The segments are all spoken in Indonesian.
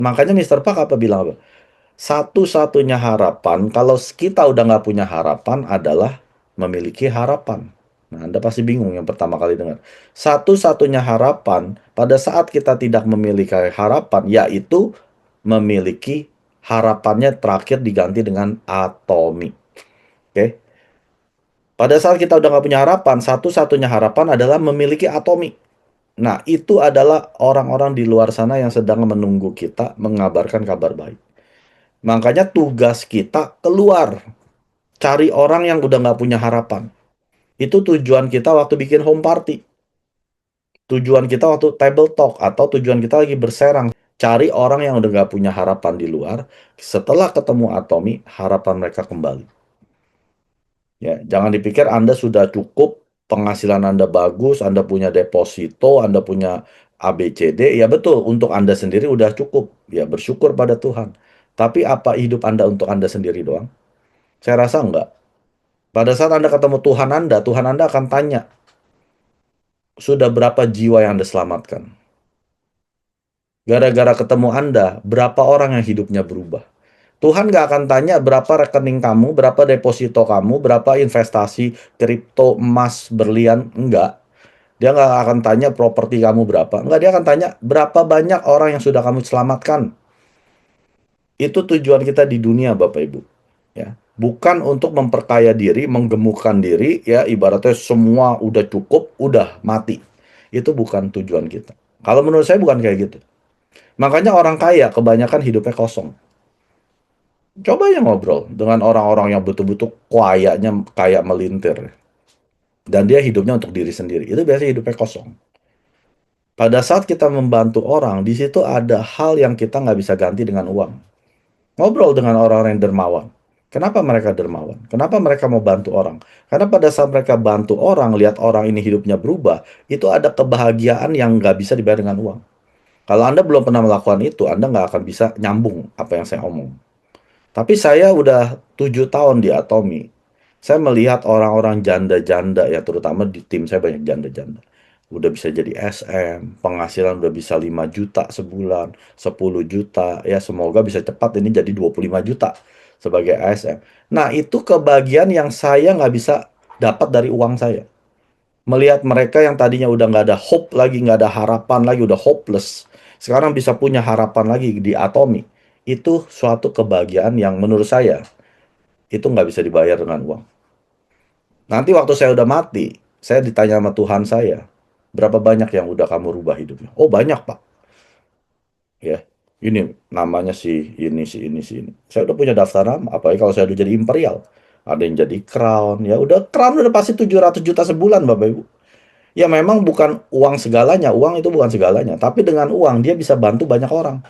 Makanya Mister Park apa bilang apa? Satu-satunya harapan, kalau kita udah nggak punya harapan adalah memiliki harapan. Nah, Anda pasti bingung yang pertama kali dengar. Satu-satunya harapan pada saat kita tidak memiliki harapan, yaitu memiliki harapannya terakhir diganti dengan atomi. Oke? Pada saat kita udah nggak punya harapan, satu-satunya harapan adalah memiliki atomi. Nah, itu adalah orang-orang di luar sana yang sedang menunggu kita mengabarkan kabar baik. Makanya tugas kita keluar, cari orang yang udah nggak punya harapan. Itu tujuan kita waktu bikin home party. Tujuan kita waktu table talk atau tujuan kita lagi berserang. Cari orang yang udah nggak punya harapan di luar. Setelah ketemu Atomi, harapan mereka kembali. Ya, jangan dipikir Anda sudah cukup, penghasilan Anda bagus, Anda punya deposito, Anda punya ABCD. Ya betul, untuk Anda sendiri udah cukup. Ya bersyukur pada Tuhan. Tapi apa hidup Anda untuk Anda sendiri doang? Saya rasa enggak. Pada saat Anda ketemu Tuhan Anda akan tanya, sudah berapa jiwa yang Anda selamatkan? Gara-gara ketemu Anda, berapa orang yang hidupnya berubah? Tuhan nggak akan tanya berapa rekening kamu, berapa deposito kamu, berapa investasi kripto, emas, berlian. Enggak. Dia nggak akan tanya properti kamu berapa. Enggak, dia akan tanya berapa banyak orang yang sudah kamu selamatkan. Itu tujuan kita di dunia, Bapak Ibu. Ya, bukan untuk memperkaya diri, menggemukkan diri, ya ibaratnya semua udah cukup, udah mati. Itu bukan tujuan kita. Kalau menurut saya bukan kayak gitu. Makanya orang kaya kebanyakan hidupnya kosong. Coba ya ngobrol dengan orang-orang yang betul-betul kayaknya kayak melintir. Dan dia hidupnya untuk diri sendiri. Itu biasanya hidupnya kosong. Pada saat kita membantu orang, di situ ada hal yang kita nggak bisa ganti dengan uang. Ngobrol dengan orang-orang yang dermawan. Kenapa mereka dermawan? Kenapa mereka mau bantu orang? Karena pada saat mereka bantu orang, lihat orang ini hidupnya berubah, itu ada kebahagiaan yang nggak bisa dibayar dengan uang. Kalau Anda belum pernah melakukan itu, Anda nggak akan bisa nyambung apa yang saya omong. Tapi saya udah 7 tahun di Atomi. Saya melihat orang-orang janda-janda ya, terutama di tim saya banyak janda-janda. Udah bisa jadi SM, penghasilan udah bisa 5 juta sebulan, 10 juta, ya semoga bisa cepat ini jadi 25 juta sebagai ASM. Nah, itu kebahagiaan yang saya nggak bisa dapat dari uang saya. Melihat mereka yang tadinya udah nggak ada hope lagi, nggak ada harapan lagi, udah hopeless. Sekarang bisa punya harapan lagi di Atomi. Itu suatu kebahagiaan yang menurut saya, itu nggak bisa dibayar dengan uang. Nanti waktu saya udah mati, saya ditanya sama Tuhan saya, berapa banyak yang udah kamu rubah hidupnya? Oh banyak Pak. Ya, ini namanya si ini, si ini. Saya udah punya daftar nama, apalagi kalau saya udah jadi imperial. Ada yang jadi crown, ya udah crown udah pasti 700 juta sebulan Bapak Ibu. Ya memang bukan uang segalanya, uang itu bukan segalanya. Tapi dengan uang dia bisa bantu banyak orang.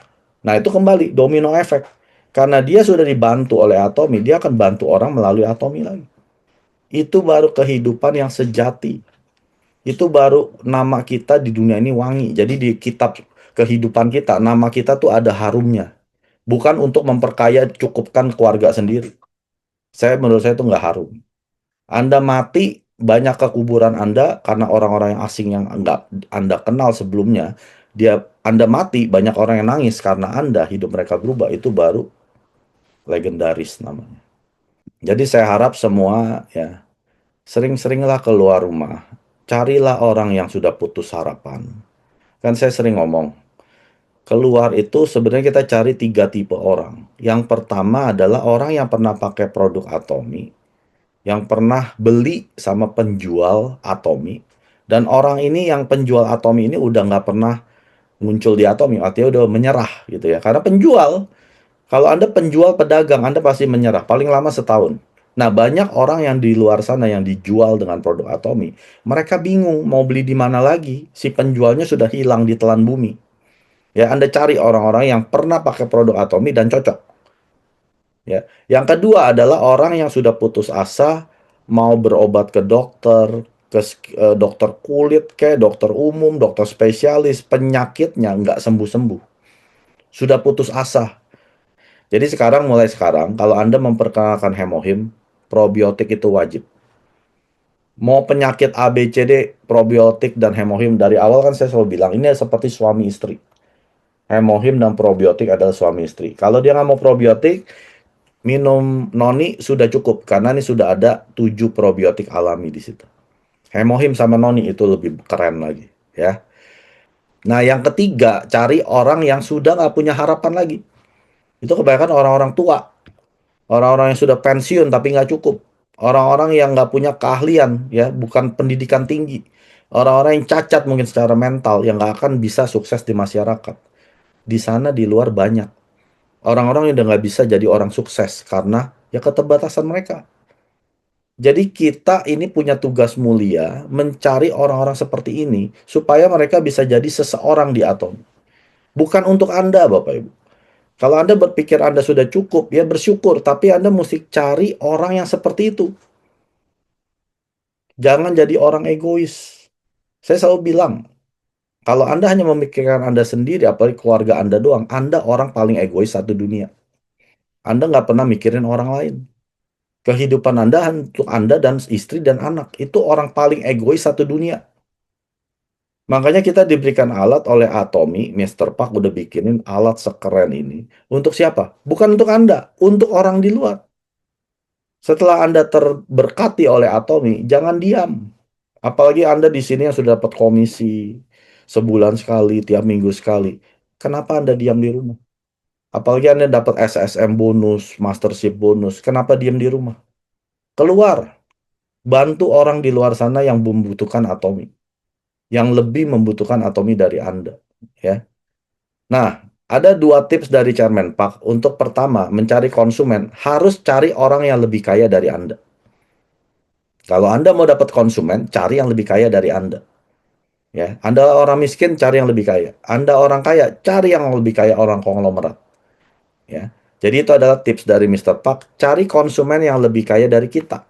Nah itu kembali, domino efek. Karena dia sudah dibantu oleh Atomi, dia akan bantu orang melalui Atomi lagi. Itu baru kehidupan yang sejati. Itu baru nama kita di dunia ini wangi. Jadi di kitab kehidupan kita, nama kita tuh ada harumnya. Bukan untuk memperkaya, cukupkan keluarga sendiri. Menurut saya itu nggak harum. Anda mati, banyak kekuburan Anda karena orang-orang yang asing yang nggak Anda kenal sebelumnya. Anda mati, banyak orang yang nangis karena Anda hidup mereka berubah. Itu baru legendaris namanya. Jadi saya harap semua ya sering-seringlah keluar rumah. Carilah orang yang sudah putus harapan. Kan saya sering ngomong, keluar itu sebenarnya kita cari 3 tipe orang. Yang pertama adalah orang yang pernah pakai produk Atomi, yang pernah beli sama penjual Atomi, dan orang ini yang penjual Atomi ini udah nggak pernah muncul di Atomi, artinya udah menyerah gitu ya. Karena penjual, kalau Anda penjual pedagang, Anda pasti menyerah, paling lama setahun. Nah, banyak orang yang di luar sana yang dijual dengan produk Atomi, mereka bingung mau beli di mana lagi, si penjualnya sudah hilang di telan bumi. Ya, Anda cari orang-orang yang pernah pakai produk Atomi dan cocok. Ya. Yang kedua adalah orang yang sudah putus asa, mau berobat ke dokter, dokter kulit, ke dokter umum, dokter spesialis, penyakitnya nggak sembuh-sembuh. Sudah putus asa. Jadi mulai sekarang, kalau Anda memperkenalkan hemohim, probiotik itu wajib. Mau penyakit A, B, C, D, probiotik dan hemohim dari awal kan saya selalu bilang, ini seperti suami istri. Hemohim dan probiotik adalah suami istri. Kalau dia nggak mau probiotik, minum noni sudah cukup karena ini sudah ada 7 probiotik alami di situ. Hemohim sama noni itu lebih keren lagi, ya. Nah, yang ketiga, cari orang yang sudah nggak punya harapan lagi. Itu kebanyakan orang-orang tua, orang-orang yang sudah pensiun tapi nggak cukup, orang-orang yang nggak punya keahlian, ya, bukan pendidikan tinggi, orang-orang yang cacat mungkin secara mental, yang nggak akan bisa sukses di masyarakat. Di sana di luar banyak orang-orang yang udah nggak bisa jadi orang sukses karena ya keterbatasan mereka. Jadi kita ini punya tugas mulia mencari orang-orang seperti ini supaya mereka bisa jadi seseorang di atom. Bukan untuk Anda, Bapak Ibu. Kalau Anda berpikir Anda sudah cukup, ya bersyukur. Tapi Anda mesti cari orang yang seperti itu. Jangan jadi orang egois. Saya selalu bilang, kalau Anda hanya memikirkan Anda sendiri, apalagi keluarga Anda doang, Anda orang paling egois satu dunia. Anda nggak pernah mikirin orang lain. Kehidupan Anda untuk Anda dan istri dan anak. Itu orang paling egois satu dunia. Makanya kita diberikan alat oleh Atomy, Mister Park udah bikinin alat sekeren ini. Untuk siapa? Bukan untuk Anda, untuk orang di luar. Setelah Anda terberkati oleh Atomy, jangan diam. Apalagi Anda di sini yang sudah dapat komisi sebulan sekali, tiap minggu sekali. Kenapa Anda diam di rumah? Apalagi Anda dapat SSM bonus, mastership bonus. Kenapa diam di rumah? Keluar, bantu orang di luar sana yang membutuhkan Atomy, yang lebih membutuhkan Atomy dari Anda. Ya. Nah, ada 2 tips dari Chairman Park. Untuk pertama, mencari konsumen, harus cari orang yang lebih kaya dari Anda. Kalau Anda mau dapat konsumen, cari yang lebih kaya dari Anda. Ya, Anda orang miskin, cari yang lebih kaya. Anda orang kaya, cari yang lebih kaya orang konglomerat. Ya, jadi itu adalah tips dari Mister Park. Cari konsumen yang lebih kaya dari kita.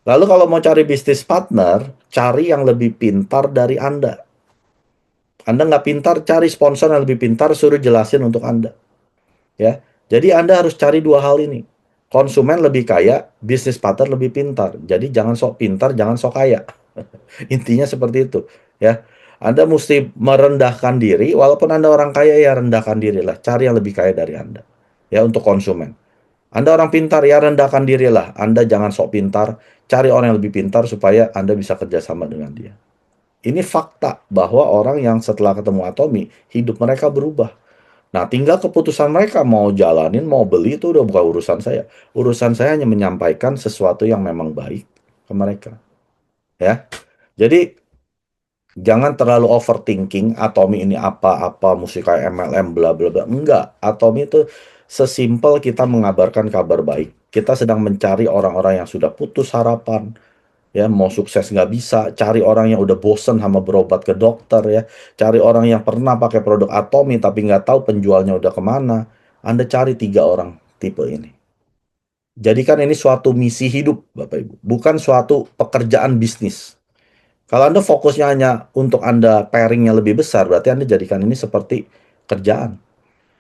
Lalu kalau mau cari bisnis partner, cari yang lebih pintar dari Anda. Anda nggak pintar, cari sponsor yang lebih pintar, suruh jelasin untuk Anda. Ya, jadi Anda harus cari 2 hal ini. Konsumen lebih kaya, bisnis partner lebih pintar. Jadi jangan sok pintar, jangan sok kaya. Intinya seperti itu, ya. Anda mesti merendahkan diri, walaupun Anda orang kaya, ya rendahkan dirilah. Cari yang lebih kaya dari Anda, ya, untuk konsumen. Anda orang pintar, ya rendahkan dirilah. Anda jangan sok pintar, cari orang yang lebih pintar supaya Anda bisa kerjasama dengan dia. Ini fakta bahwa orang yang setelah ketemu Atomy, hidup mereka berubah. Nah, tinggal keputusan mereka mau jalanin, mau beli, itu udah bukan urusan saya. Urusan saya hanya menyampaikan sesuatu yang memang baik ke mereka, ya. Jadi jangan terlalu overthinking, Atomy ini apa-apa, mesti kayak MLM, bla bla bla. Enggak, Atomy itu sesimpel kita mengabarkan kabar baik. Kita sedang mencari orang-orang yang sudah putus harapan, ya, mau sukses nggak bisa, cari orang yang udah bosen sama berobat ke dokter, ya, cari orang yang pernah pakai produk Atomy tapi nggak tahu penjualnya udah kemana. Anda cari 3 orang tipe ini. Jadikan ini suatu misi hidup, Bapak Ibu, bukan suatu pekerjaan bisnis. Kalau Anda fokusnya hanya untuk Anda pairingnya lebih besar, berarti Anda jadikan ini seperti kerjaan.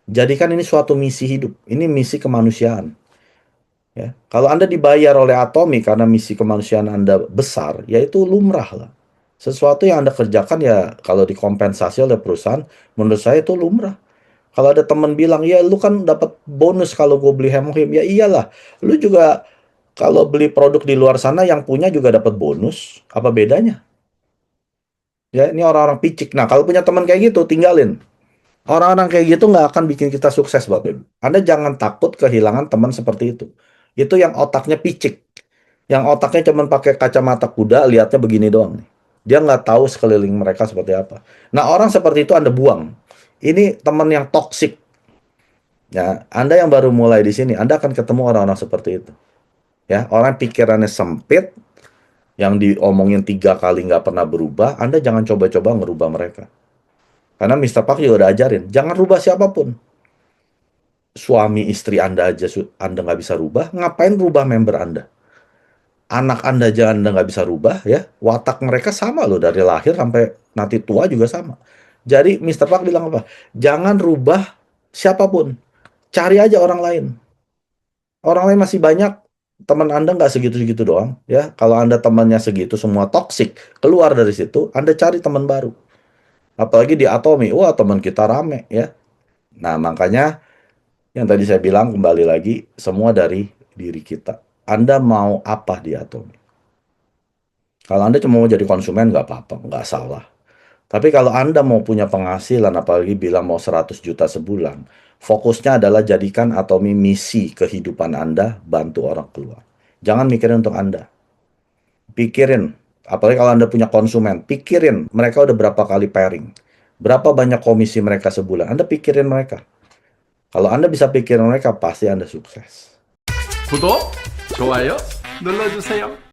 Jadikan ini suatu misi hidup. Ini misi kemanusiaan. Ya. Kalau Anda dibayar oleh Atomy karena misi kemanusiaan Anda besar, ya itu lumrah lah. Sesuatu yang Anda kerjakan, ya kalau dikompensasi oleh perusahaan, menurut saya itu lumrah. Kalau ada teman bilang, ya lu kan dapat bonus kalau gue beli Hemohim, ya iyalah. Lu juga kalau beli produk di luar sana yang punya juga dapat bonus. Apa bedanya? Ya, ini orang-orang picik. Nah, kalau punya teman kayak gitu, tinggalin. Orang-orang kayak gitu nggak akan bikin kita sukses, Bapak Ibu. Anda jangan takut kehilangan teman seperti itu. Itu yang otaknya picik. Yang otaknya cuma pakai kacamata kuda, lihatnya begini doang nih. Dia nggak tahu sekeliling mereka seperti apa. Nah, orang seperti itu Anda buang. Ini teman yang toksik. Ya, Anda yang baru mulai di sini, Anda akan ketemu orang-orang seperti itu. Ya, orang pikirannya sempit, yang diomongin 3 kali nggak pernah berubah, Anda jangan coba-coba ngerubah mereka. Karena Mister Park juga udah ajarin, jangan rubah siapapun. Suami istri Anda aja Anda nggak bisa rubah, ngapain rubah member Anda? Anak Anda aja Anda nggak bisa rubah, ya. Watak mereka sama loh, dari lahir sampai nanti tua juga sama. Jadi Mister Park bilang apa? Jangan rubah siapapun. Cari aja orang lain. Orang lain masih banyak. Teman Anda nggak segitu-segitu doang, ya. Kalau Anda temannya segitu semua toksik, keluar dari situ, Anda cari teman baru. Apalagi di Atomi, wah teman kita rame ya. Nah, makanya yang tadi saya bilang kembali lagi, semua dari diri kita. Anda mau apa di Atomi? Kalau Anda cuma mau jadi konsumen, nggak apa-apa, nggak salah. Tapi kalau Anda mau punya penghasilan, apalagi bilang mau 100 juta sebulan, fokusnya adalah jadikan Atomi misi kehidupan Anda, bantu orang keluar. Jangan mikirin untuk Anda. Pikirin, apalagi kalau Anda punya konsumen, pikirin mereka udah berapa kali pairing. Berapa banyak komisi mereka sebulan. Anda pikirin mereka. Kalau Anda bisa pikirin mereka, pasti Anda sukses. 구독, 좋아요 눌러주세요.